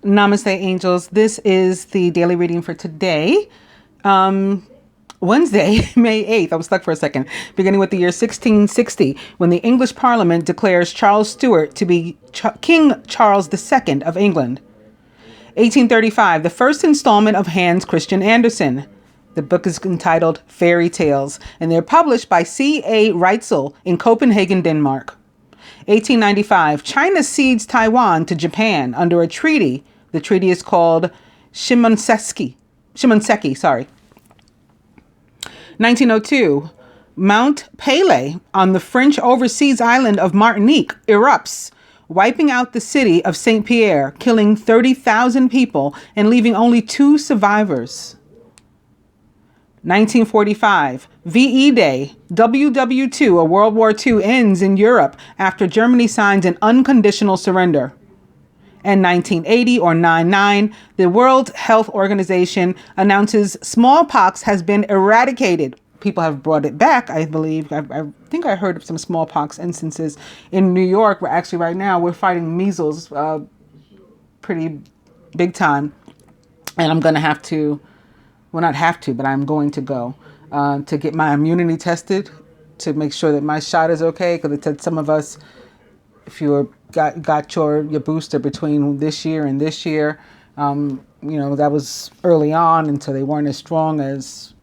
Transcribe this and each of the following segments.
Namaste, angels. This is the daily reading for today, Wednesday, May 8th. I was stuck for a second. Beginning with the year 1660, when the English Parliament declares Charles Stuart to be King Charles II of England. 1835, the first installment of Hans Christian Andersen. The book is entitled Fairy Tales, and they're published by C.A. Reitzel in Copenhagen, Denmark. 1895, China cedes Taiwan to Japan under a treaty. The treaty is called Shimonoseki. 1902, Mount Pelée on the French overseas island of Martinique erupts, wiping out the city of Saint Pierre, killing 30,000 people and leaving only 2 survivors. 1945, VE Day, WW2, a World War II, ends in Europe after Germany signs an unconditional surrender. And 1980, or 9/9, the World Health Organization announces smallpox has been eradicated. People have brought it back, I believe. I think I heard of some smallpox instances in New York, where actually right now we're fighting measles pretty big time. And I'm going to have to, well, not have to, but I'm going to go to get my immunity tested to make sure that my shot is okay. Because it said some of us, if you got your booster between this year and this year, that was early on, and so they weren't as strong as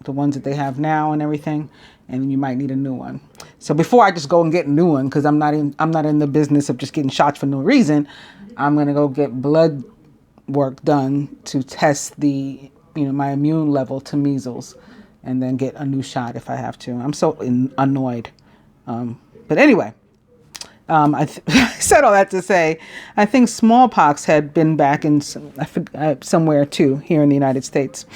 the ones that they have now and everything, and you might need a new one. So before I just go and get a new one, because I'm not in the business of just getting shots for no reason, I'm gonna go get blood work done to test the my immune level to measles, and then get a new shot if I have to. I'm so annoyed, but anyway. I said all that to say, I think smallpox had been back in somewhere too here in the United States.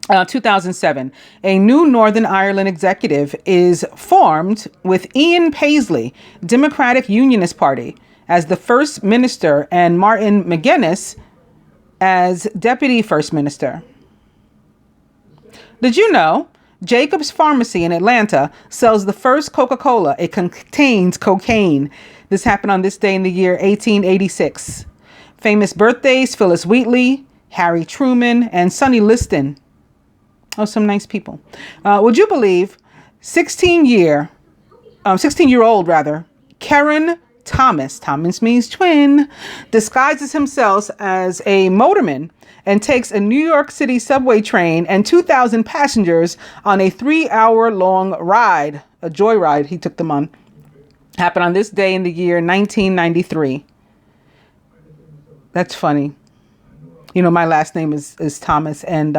2007, a new Northern Ireland executive is formed with Ian Paisley, Democratic Unionist Party, as the First Minister and Martin McGuinness as Deputy First Minister. Did you know Jacob's Pharmacy in Atlanta sells the first Coca-Cola? It contains cocaine. This happened on this day in the year 1886. Famous birthdays: Phyllis Wheatley, Harry Truman, and Sonny Liston. Oh, some nice people. Would you believe 16-year-old Karen Thomas means twin, disguises himself as a motorman and takes a New York City subway train and 2,000 passengers on a 3-hour-long ride, a joyride he took them on. Happened on this day in the year 1993. That's funny. My last name is Thomas, and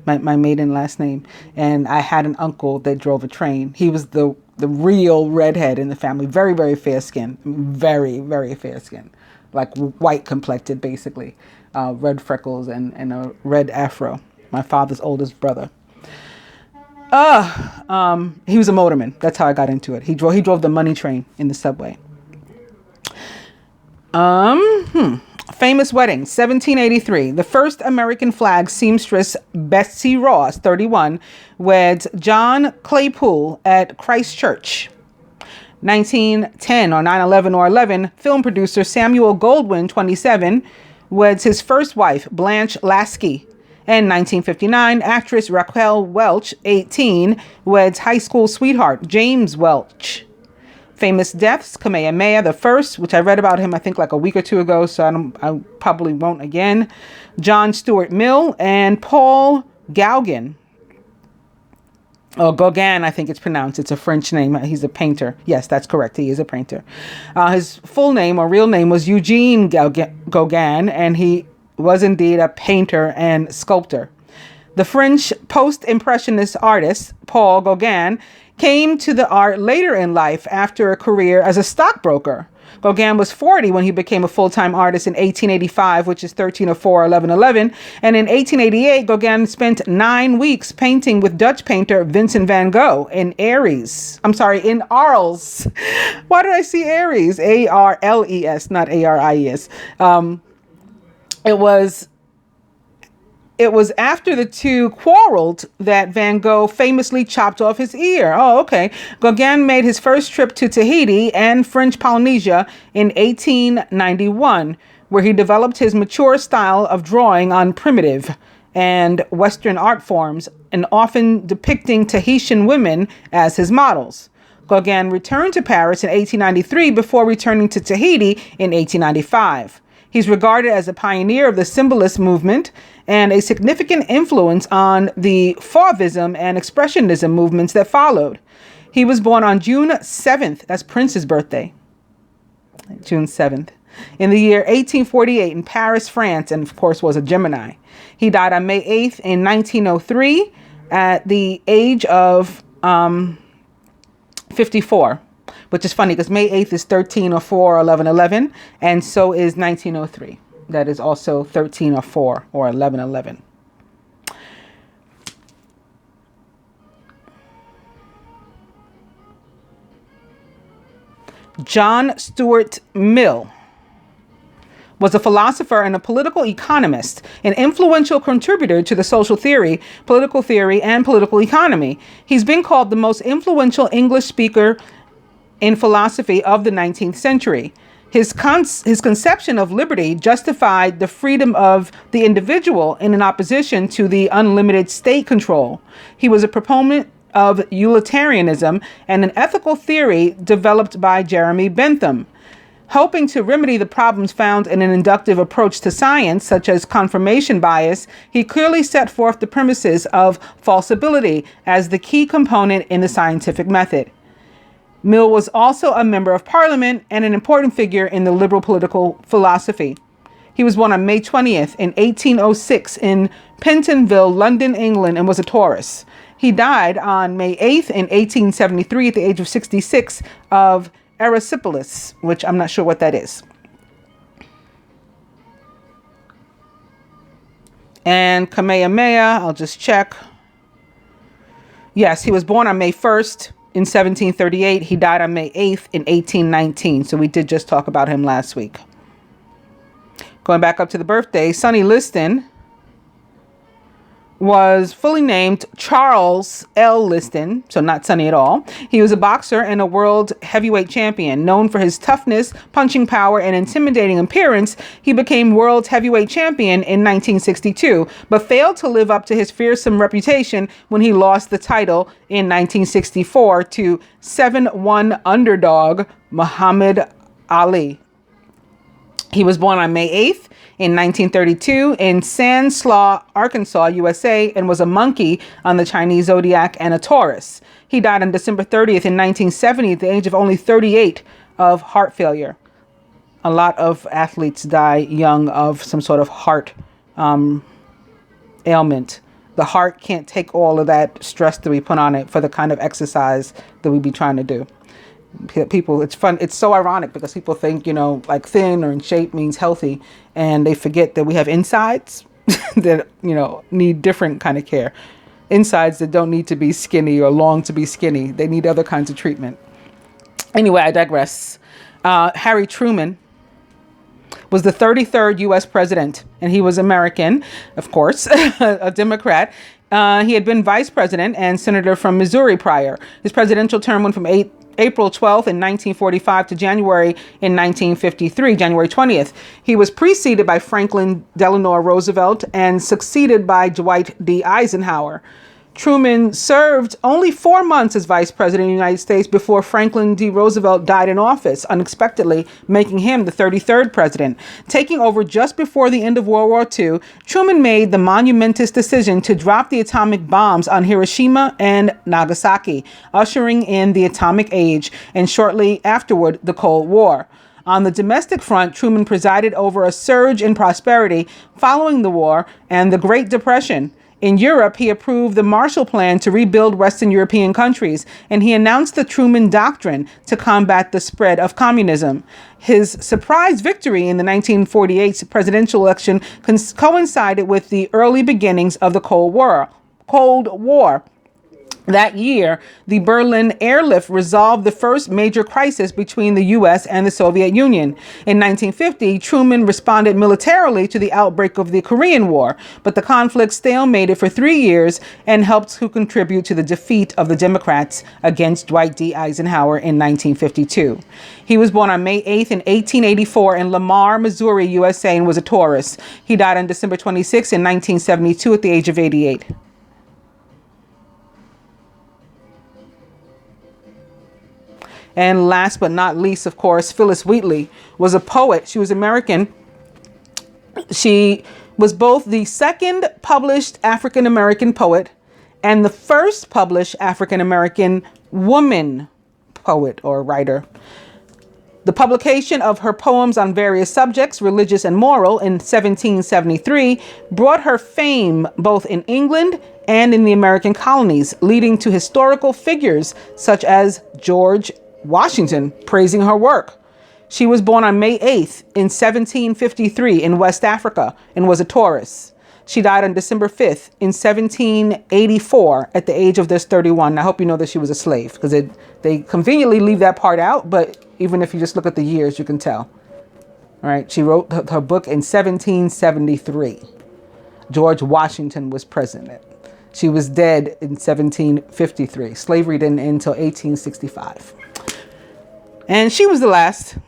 my maiden last name. And I had an uncle that drove a train. He was the real redhead in the family. Very, very fair skin. Very, very fair skin. Like white complected, basically. Red freckles and a red afro. My father's oldest brother. He was a motorman. That's how I got into it. He drove the money train in the subway. Famous wedding, 1783. The first American flag seamstress Betsy Ross, 31, weds John Claypool at Christ Church. 1910, or 9/11 or 11, film producer Samuel Goldwyn, 27, weds his first wife, Blanche Lasky. And 1959, actress Raquel Welch, 18, weds high school sweetheart James Welch. Famous deaths: Kamehameha I, which I read about him, I think, like a week or two ago, so I probably won't again. John Stuart Mill and Paul Gauguin. Or Gauguin, I think it's pronounced. It's a French name. He's a painter. Yes, that's correct. He is a painter. His full name or real name was Eugene Gauguin, and he was indeed a painter and sculptor. The French post-impressionist artist Paul Gauguin came to the art later in life after a career as a stockbroker. Gauguin was 40 when he became a full-time artist in 1885, which is 1304, 1111. And in 1888, Gauguin spent 9 weeks painting with Dutch painter Vincent van Gogh in Arles. Why did I see Aries? Arles, not Aries. It was after the two quarreled that Van Gogh famously chopped off his ear. Oh, okay. Gauguin made his first trip to Tahiti and French Polynesia in 1891, where he developed his mature style of drawing on primitive and Western art forms, and often depicting Tahitian women as his models. Gauguin returned to Paris in 1893 before returning to Tahiti in 1895. He's regarded as a pioneer of the Symbolist movement and a significant influence on the Fauvism and Expressionism movements that followed. He was born on June 7th, that's Prince's birthday, June 7th, in the year 1848 in Paris, France, and of course was a Gemini. He died on May 8th in 1903 at the age of 54, which is funny because May 8th is 1304 or 1111, and so is 1903. That is also 1304 or 1111. John Stuart Mill was a philosopher and a political economist, an influential contributor to the social theory, and political economy. He's been called the most influential English speaker in philosophy of the 19th century. His conception of liberty justified the freedom of the individual in opposition to the unlimited state control. He was a proponent of utilitarianism and an ethical theory developed by Jeremy Bentham. Hoping to remedy the problems found in an inductive approach to science, such as confirmation bias, he clearly set forth the premises of falsibility as the key component in the scientific method. Mill was also a member of Parliament and an important figure in the liberal political philosophy. He was born on May 20th in 1806 in Pentonville, London, England, and was a Taurus. He died on May 8th in 1873 at the age of 66 of erysipelas, which I'm not sure what that is. And Kamehameha, I'll just check. Yes, he was born on May 1st in 1738. He died on May 8th in 1819. So we did just talk about him last week. Going back up to the birthday, Sonny Liston was fully named Charles L. Liston, so not Sonny at all. He was a boxer and a world heavyweight champion. Known for his toughness, punching power, and intimidating appearance, he became world heavyweight champion in 1962, but failed to live up to his fearsome reputation when he lost the title in 1964 to 7-1 underdog Muhammad Ali. He was born on May 8th in 1932 in Stanislaus, Arkansas, USA, and was a monkey on the Chinese zodiac and a Taurus. He died on December 30th in 1970 at the age of only 38 of heart failure. A lot of athletes die young of some sort of heart ailment. The heart can't take all of that stress that we put on it for the kind of exercise that we be trying to do. People, it's fun. It's so ironic because people think, like thin or in shape means healthy, and they forget that we have insides that, need different kind of care. Insides that don't need to be skinny or long to be skinny. They need other kinds of treatment. Anyway, I digress. Harry Truman was the 33rd U.S. president, and he was American, of course, a Democrat. He had been vice president and senator from Missouri prior. His presidential term went from April 12th in 1945 to January in 1953, January 20th. He was preceded by Franklin Delano Roosevelt and succeeded by Dwight D. Eisenhower. Truman served only 4 months as vice president of the United States before Franklin D. Roosevelt died in office, unexpectedly making him the 33rd president. Taking over just before the end of World War II, Truman made the monumentous decision to drop the atomic bombs on Hiroshima and Nagasaki, ushering in the atomic age, and shortly afterward, the Cold War. On the domestic front, Truman presided over a surge in prosperity following the war and the Great Depression. In Europe, he approved the Marshall Plan to rebuild Western European countries, and he announced the Truman Doctrine to combat the spread of communism. His surprise victory in the 1948 presidential election coincided with the early beginnings of the Cold War. That year, the Berlin airlift resolved the first major crisis between the U.S. and the Soviet Union. In 1950, Truman responded militarily to the outbreak of the Korean War, but the conflict stalemated for 3 years and helped to contribute to the defeat of the Democrats against Dwight D. Eisenhower in 1952. He was born on May 8th in 1884 in Lamar, Missouri, USA, and was a Taurus. He died on December 26 in 1972 at the age of 88. And last but not least, of course, Phyllis Wheatley was a poet. She was American. She was both the second published African-American poet and the first published African-American woman poet or writer. The publication of her poems on various subjects, religious and moral, in 1773 brought her fame both in England and in the American colonies, leading to historical figures such as George Washington praising her work. She was born on May 8th in 1753 in West Africa and was a Taurus. She died on December 5th in 1784 at the age of just 31. I hope you know that she was a slave because they conveniently leave that part out, but even if you just look at the years, you can tell. All right, she wrote her book in 1773. George Washington was president. She was dead in 1753. Slavery didn't end until 1865. And she was the last.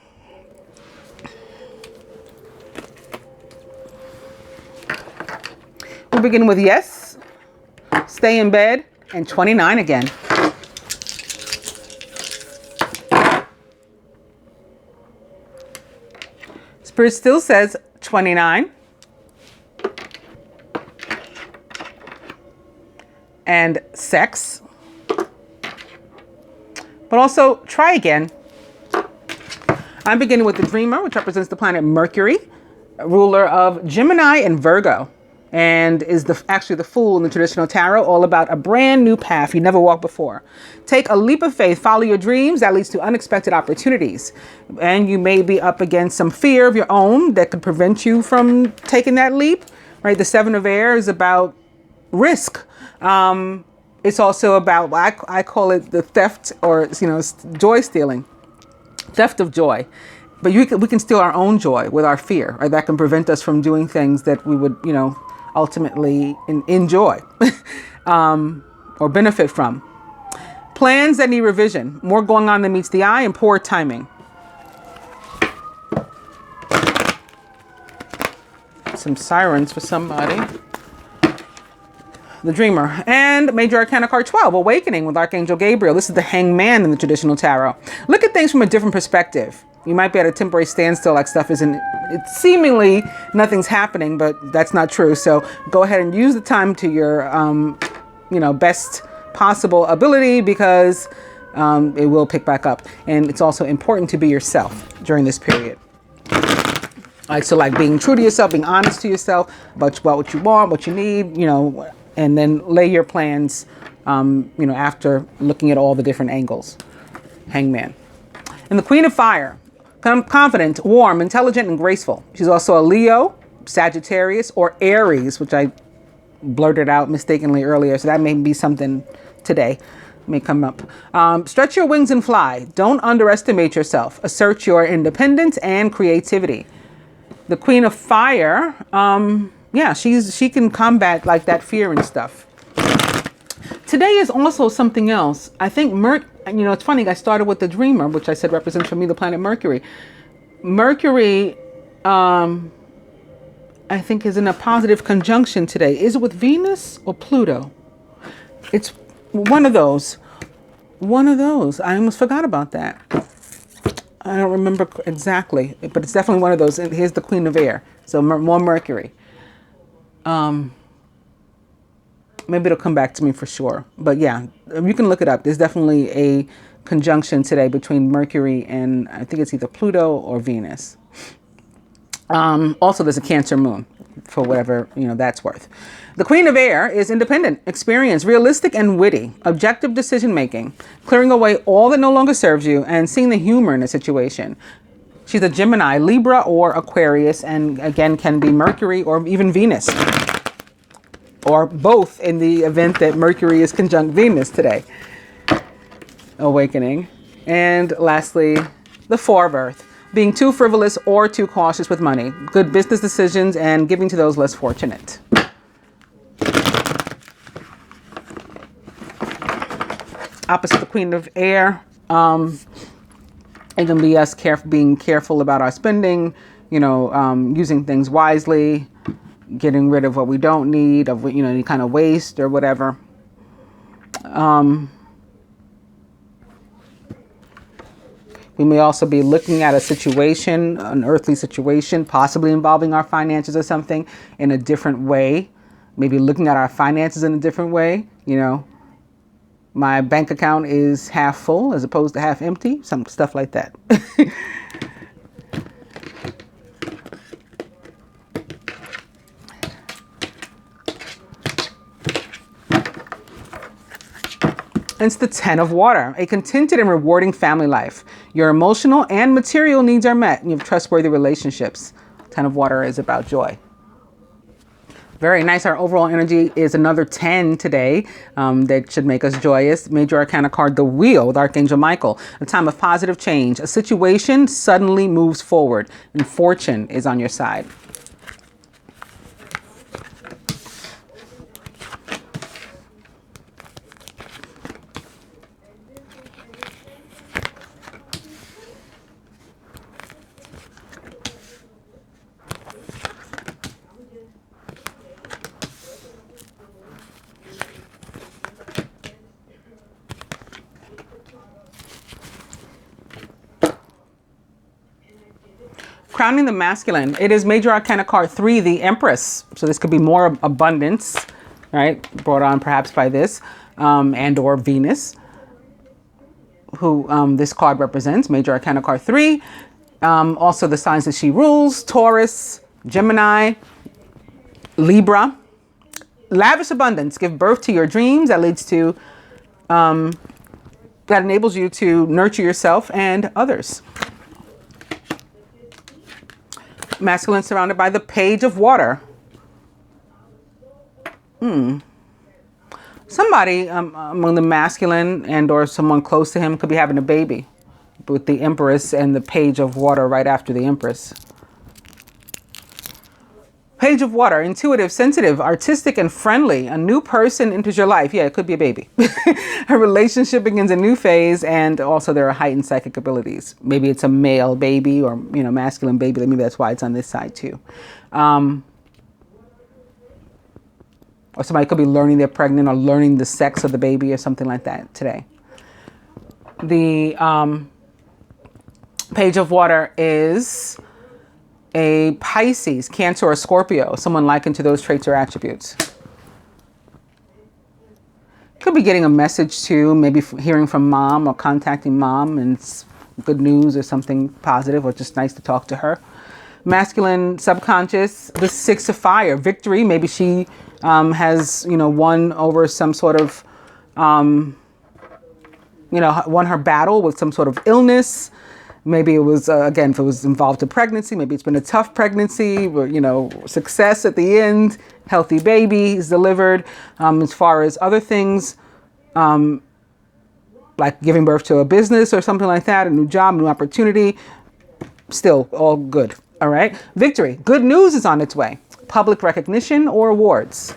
We'll begin with yes, stay in bed, and 29 again. Spirit still says 29. And sex. But also try again. I'm beginning with the Dreamer, which represents the planet Mercury, ruler of Gemini and Virgo, and is actually the Fool in the traditional tarot, all about a brand new path you never walked before. Take a leap of faith, follow your dreams. That leads to unexpected opportunities. And you may be up against some fear of your own that could prevent you from taking that leap, right? The Seven of Air is about risk. It's also about, I call it the theft or, joy stealing. Theft of joy. But we can steal our own joy with our fear, right? That can prevent us from doing things that we would, ultimately enjoy or benefit from. Plans that need revision. More going on than meets the eye and poor timing. Some sirens for somebody. The Dreamer. And Major Arcana card 12, Awakening with Archangel Gabriel. This is the Hangman in the traditional tarot. Look at things from a different perspective. You might be at a temporary standstill, like stuff it's seemingly nothing's happening, but that's not true. So go ahead and use the time to your, best possible ability, because it will pick back up. And it's also important to be yourself during this period. Like being true to yourself, being honest to yourself about what you want, what you need, and then lay your plans, after looking at all the different angles. Hangman. And the Queen of Fire. Confident, warm, intelligent, and graceful. She's also a Leo, Sagittarius, or Aries, which I blurted out mistakenly earlier. So that may be something today. May come up. Stretch your wings and fly. Don't underestimate yourself. Assert your independence and creativity. The Queen of Fire, she can combat like that fear and stuff. Today is also something else. I think it's funny, I started with the Dreamer, which I said represents for me the planet Mercury. Mercury, I think, is in a positive conjunction today. Is it with Venus or Pluto? It's one of those. One of those. I almost forgot about that. I don't remember exactly, but it's definitely one of those. And here's the Queen of Air. So more Mercury. Maybe it'll come back to me for sure. But yeah, you can look it up. There's definitely a conjunction today between Mercury and I think it's either Pluto or Venus. Also, there's a Cancer moon for whatever, that's worth. The Queen of Air is independent, experienced, realistic, and witty. Objective decision-making, clearing away all that no longer serves you and seeing the humor in a situation. She's a Gemini, Libra, or Aquarius, and again, can be Mercury or even Venus. or both in the event that Mercury is conjunct Venus today. Awakening. And lastly, the Four of Earth. Being too frivolous or too cautious with money. Good business decisions and giving to those less fortunate. Opposite the Queen of Air. It can be us being careful about our spending, using things wisely, getting rid of what we don't need, of any kind of waste or whatever. We may also be looking at a situation, an earthly situation, possibly involving our finances or something in a different way. Maybe looking at our finances in a different way. My bank account is half full as opposed to half empty. Some stuff like that. It's the Ten of Water, a contented and rewarding family life. Your emotional and material needs are met, and you have trustworthy relationships. Ten of Water is about joy. Very nice. Our overall energy is another 10 today. That should make us joyous. Major Arcana card, the Wheel with Archangel Michael. A time of positive change. A situation suddenly moves forward, and fortune is on your side. Crowning the masculine, it is Major Arcana card 3, the Empress. So this could be more abundance, right? Brought on perhaps by this, and or Venus, who this card represents, Major Arcana card 3. Also the signs that she rules, Taurus, Gemini, Libra. Lavish abundance, give birth to your dreams. That leads to, that enables you to nurture yourself and others. Masculine surrounded by the Page of Water. Somebody among the masculine and or someone close to him could be having a baby with the Empress and the Page of Water right after the Empress. Page of Water, intuitive, sensitive, artistic, and friendly. A new person enters your life. Yeah, it could be a baby. A relationship begins a new phase, and also there are heightened psychic abilities. Maybe it's a male baby or, masculine baby. Maybe that's why it's on this side too. Or somebody could be learning they're pregnant or learning the sex of the baby or something like that today. The Page of Water is a Pisces, Cancer, or Scorpio, someone likened to those traits or attributes. Could be getting a message too, maybe hearing from mom or contacting mom and it's good news or something positive or just nice to talk to her. Masculine subconscious, the Six of Fire, victory. Maybe she has, won over some sort of, won her battle with some sort of illness. Maybe it was, again, if it was involved in pregnancy, maybe it's been a tough pregnancy, or, success at the end, healthy baby is delivered. As far as other things, like giving birth to a business or something like that, a new job, new opportunity, still all good. All right. Victory. Good news is on its way. Public recognition or awards.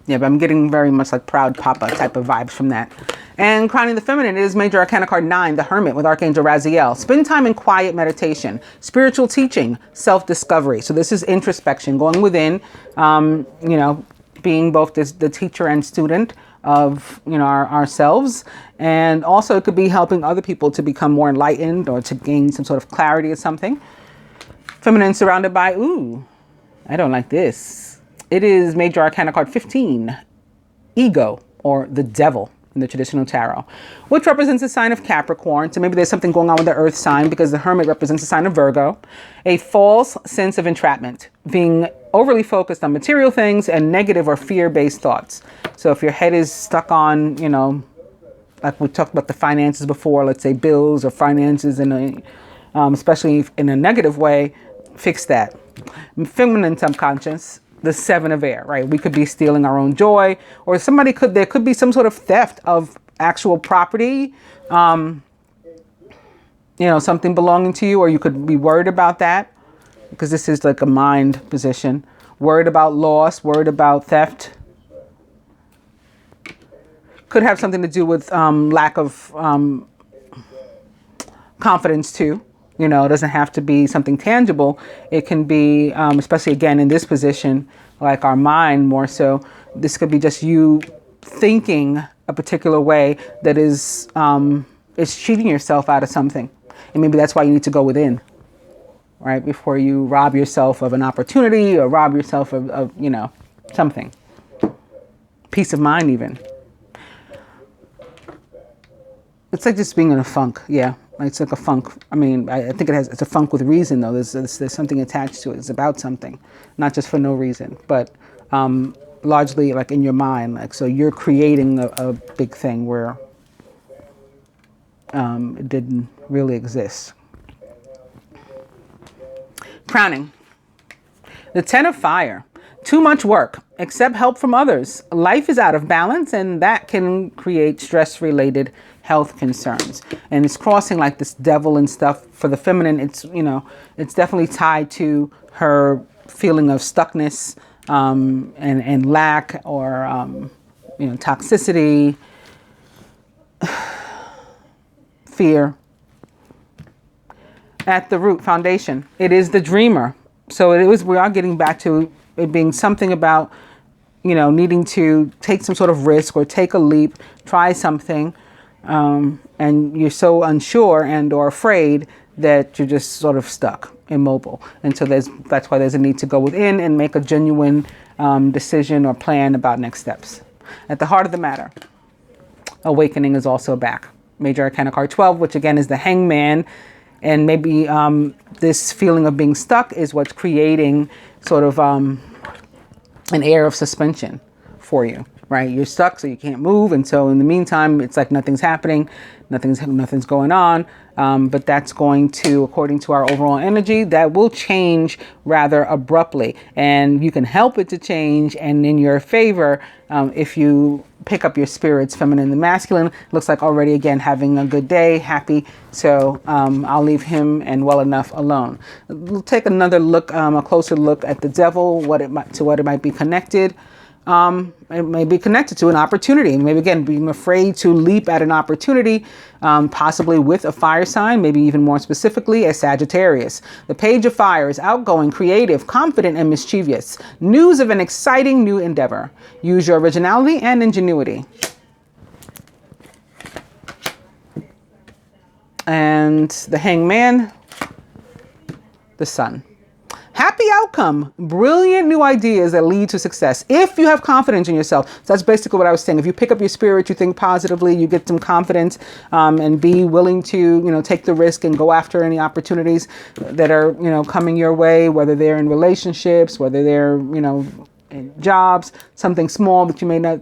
Yeah, but I'm getting very much like proud papa type of vibes from that. And crowning the feminine is Major Arcana card 9, the Hermit with Archangel Raziel. Spend time in quiet meditation, spiritual teaching, self-discovery. So this is introspection, going within, being both the teacher and student of, ourselves. And also it could be helping other people to become more enlightened or to gain some sort of clarity or something. Feminine surrounded by, I don't like this. It is Major Arcana card 15, Ego, or the Devil in the traditional tarot, which represents a sign of Capricorn. So maybe there's something going on with the earth sign because the Hermit represents a sign of Virgo. A false sense of entrapment, being overly focused on material things and negative or fear-based thoughts. So if your head is stuck on, like we talked about the finances before, let's say bills or finances in especially in a negative way, fix that. Feminine subconscious, the seven of air, right? We could be stealing our own joy, or there could be some sort of theft of actual property, something belonging to you, or you could be worried about that because this is like a mind position. Worried about loss, worried about theft. Could have something to do with lack of confidence too. It doesn't have to be something tangible. It can be, especially again in this position, like our mind more so. This could be just you thinking a particular way that is cheating yourself out of something. And maybe that's why you need to go within, right? Before you rob yourself of an opportunity or rob yourself of something. Peace of mind even. It's like just being in a funk. Yeah. It's like a funk. I mean, I think it's a funk with reason though. There's something attached to it. It's about something, not just for no reason, but largely like in your mind. Like, so you're creating a big thing where it didn't really exist. Crowning. The 10 of fire. Too much work. Accept help from others. Life is out of balance, and that can create stress-related health concerns. And it's crossing like this devil and stuff. For the feminine, it's definitely tied to her feeling of stuckness and lack, or toxicity, fear. At the root foundation, it is the dreamer. So we are getting back to it being something about, needing to take some sort of risk or take a leap, try something, and you're so unsure and or afraid that you're just sort of stuck, immobile. And so that's why there's a need to go within and make a genuine decision or plan about next steps. At the heart of the matter, awakening is also back. Major Arcana card 12, which again is the Hangman. And maybe this feeling of being stuck is what's creating sort of an air of suspension for you, right? You're stuck, so you can't move. And so in the meantime, it's like nothing's happening, nothing's going on. But that's going to, according to our overall energy, that will change rather abruptly. And you can help it to change and in your favor if you pick up your spirits, feminine and masculine. Looks like already, again, having a good day, happy. So I'll leave him and well enough alone. We'll take another look, a closer look at the devil, what it might be connected. It may be connected to an opportunity. Maybe again, being afraid to leap at an opportunity, possibly with a fire sign, maybe even more specifically a Sagittarius. The Page of Fire is outgoing, creative, confident, and mischievous. News of an exciting new endeavor. Use your originality and ingenuity. And the Hangman, the Sun. Happy outcome, brilliant new ideas that lead to success. If you have confidence in yourself, so that's basically what I was saying. If you pick up your spirit, you think positively, you get some confidence, and be willing to, take the risk and go after any opportunities that are, coming your way, whether they're in relationships, whether they're, in jobs, something small that you may not,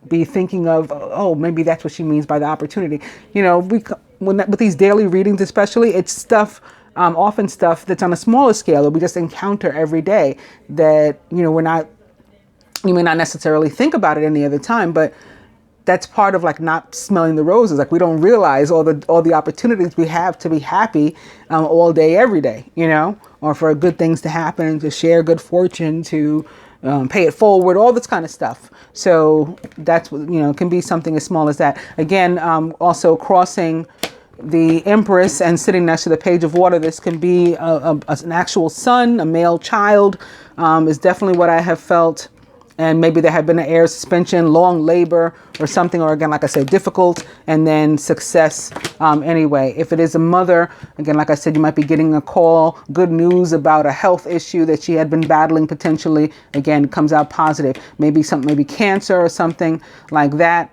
be thinking of. Oh, maybe that's what she means by the opportunity. With these daily readings, especially, it's stuff. Often stuff that's on a smaller scale that we just encounter every day that, you may not necessarily think about it any other time, but that's part of like not smelling the roses. Like we don't realize all the opportunities we have to be happy all day, every day, or for good things to happen, to share good fortune, to pay it forward, all this kind of stuff. So that's what, it can be something as small as that. Again, also crossing the Empress and sitting next to the Page of Water. This can be an actual son, a male child, is definitely what I have felt. And maybe there had been an air suspension, long labor or something, or again, like I said, difficult, and then success anyway. If it is a mother, again, like I said, you might be getting a call, good news about a health issue that she had been battling potentially. Again, comes out positive. Maybe cancer or something like that.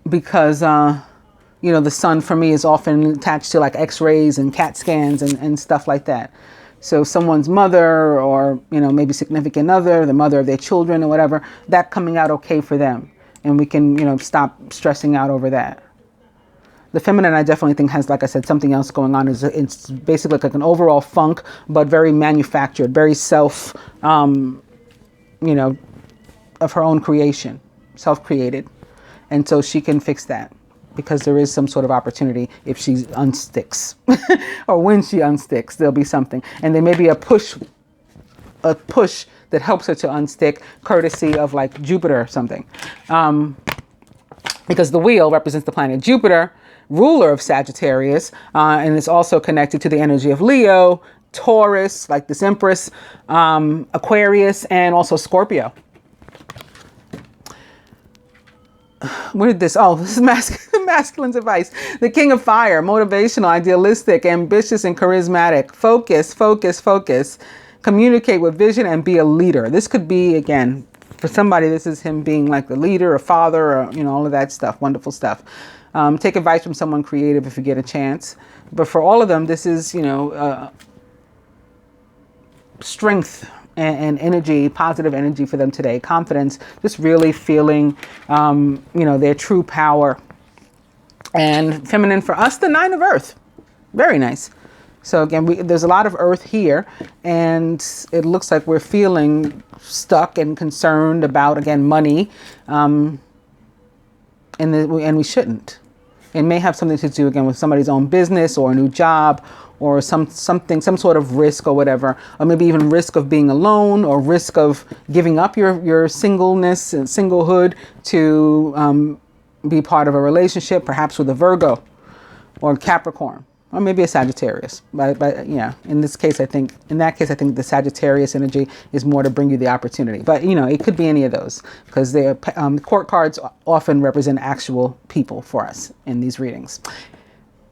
Because the sun for me is often attached to like x-rays and CAT scans and stuff like that. So someone's mother or, maybe significant other, the mother of their children or whatever, that coming out okay for them. And we can, stop stressing out over that. The feminine, I definitely think, has, like I said, something else going on. It's basically like an overall funk, but very manufactured, very self, you know, of her own creation, self-created. And so she can fix that, because there is some sort of opportunity if she unsticks or when she unsticks, there'll be something. And there may be a push that helps her to unstick, courtesy of like Jupiter or something. Because the wheel represents the planet Jupiter, ruler of Sagittarius, and it's also connected to the energy of Leo, Taurus, like this Empress, Aquarius, and also Scorpio. Where did this? Oh, this is masculine's advice. The King of Fire, motivational, idealistic, ambitious, and charismatic. Focus, focus, focus. Communicate with vision and be a leader. This could be, again, for somebody, this is him being like the leader, a father, or, you know, all of that stuff, wonderful stuff. Take advice from someone creative if you get a chance. But for all of them, this is, you know, strength and energy, positive energy for them today. Confidence, just really feeling, you know, their true power. And feminine for us, the Nine of Earth. Very nice. So again, there's a lot of earth here, and it looks like we're feeling stuck and concerned about, again, money, and we shouldn't. It may have something to do, again, with somebody's own business or a new job or some sort of risk or whatever, or maybe even risk of being alone or risk of giving up your singleness and singlehood to be part of a relationship, perhaps with a Virgo or Capricorn. Or maybe a Sagittarius, but yeah, in that case, I think the Sagittarius energy is more to bring you the opportunity. But you know, it could be any of those, because the court cards often represent actual people for us in these readings.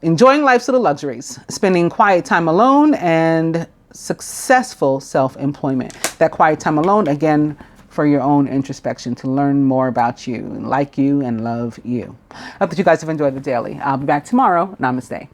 Enjoying life's little luxuries, spending quiet time alone, and successful self-employment. That quiet time alone, again, for your own introspection, to learn more about you and like you and love you. I hope that you guys have enjoyed the daily. I'll be back tomorrow. Namaste.